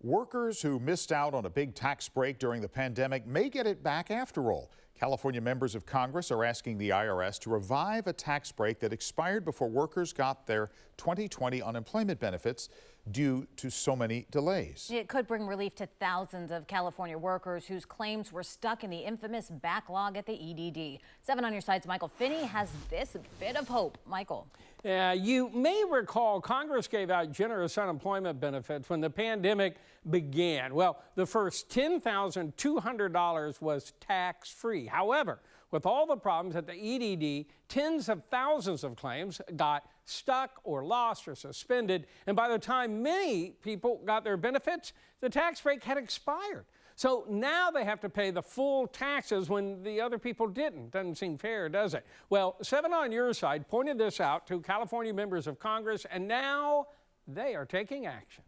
Workers who missed out on a big tax break during the pandemic may get it back after all. California members of Congress are asking the IRS to revive a tax break that expired before workers got their 2020 unemployment benefits due to so many delays. It could bring relief to thousands of California workers whose claims were stuck in the infamous backlog at the EDD. 7 on Your Side's Michael Finney has this bit of hope. Michael. Yeah, you may recall Congress gave out generous unemployment benefits when the pandemic began. Well, the first $10,200 was tax-free. However, with all the problems at the EDD, tens of thousands of claims got stuck or lost or suspended. And by the time many people got their benefits, the tax break had expired. So now they have to pay the full taxes when the other people didn't. Doesn't seem fair, does it? Well, 7 on Your Side pointed this out to California members of Congress, and now they are taking action.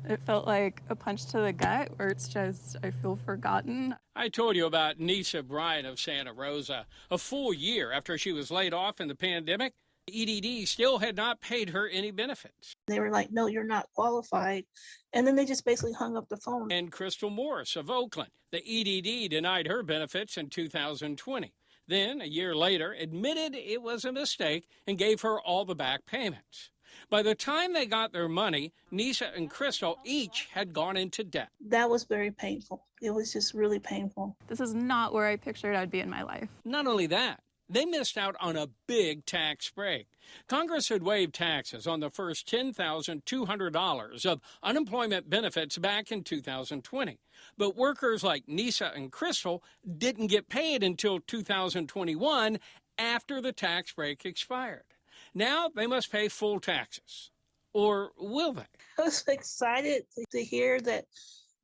It felt like a punch to the gut where it's just, I feel forgotten. I told you about Nisa Bryant of Santa Rosa. A full year after she was laid off in the pandemic, EDD still had not paid her any benefits. They were like, no, you're not qualified. And then they just basically hung up the phone. And Crystal Morris of Oakland, the EDD denied her benefits in 2020. Then, a year later, admitted it was a mistake and gave her all the back payments. By the time they got their money, Nisa and Crystal each had gone into debt. That was very painful. It was just really painful. This is not where I pictured I'd be in my life. Not only that, they missed out on a big tax break. Congress had waived taxes on the first $10,200 of unemployment benefits back in 2020. But workers like Nisa and Crystal didn't get paid until 2021 after the tax break expired. Now they must pay full taxes. Or will they? I was excited to hear that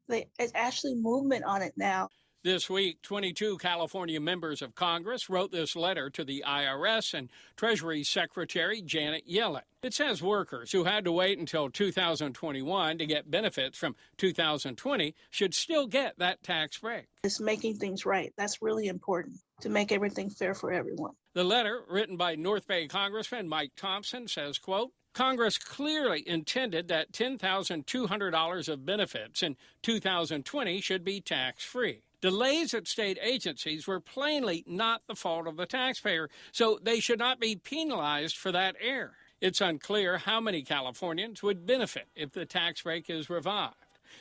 there's actually movement on it now. This week, 22 California members of Congress wrote this letter to the IRS and Treasury Secretary Janet Yellen. It says workers who had to wait until 2021 to get benefits from 2020 should still get that tax break. It's making things right. That's really important to make everything fair for everyone. The letter, written by North Bay Congressman Mike Thompson, says, quote, Congress clearly intended that $10,200 of benefits in 2020 should be tax-free. Delays at state agencies were plainly not the fault of the taxpayer, so they should not be penalized for that error. It's unclear how many Californians would benefit if the tax break is revived.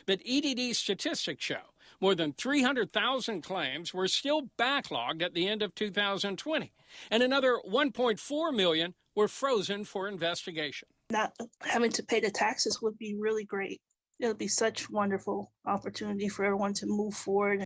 But EDD statistics show more than 300,000 claims were still backlogged at the end of 2020, and another 1.4 million were frozen for investigation. Not having to pay the taxes would be really great. It would be such a wonderful opportunity for everyone to move forward.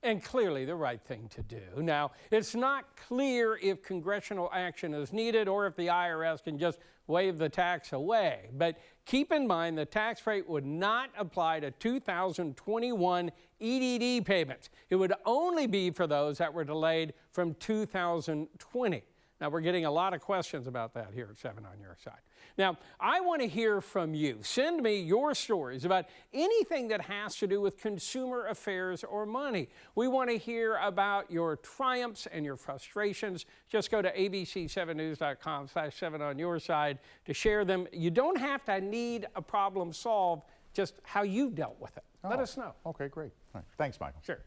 And clearly the right thing to do. Now, it's not clear if congressional action is needed or if the IRS can just waive the tax away. But keep in mind the tax rate would not apply to 2021 EDD payments. It would only be for those that were delayed from 2020. Now, we're getting a lot of questions about that here at 7 on Your Side. Now, I want to hear from you. Send me your stories about anything that has to do with consumer affairs or money. We want to hear about your triumphs and your frustrations. Just go to abc7news.com/7 on Your Side to share them. You don't have to need a problem solved, just how you dealt with it. Let us know. Okay, great. All right. Thanks, Michael. Sure.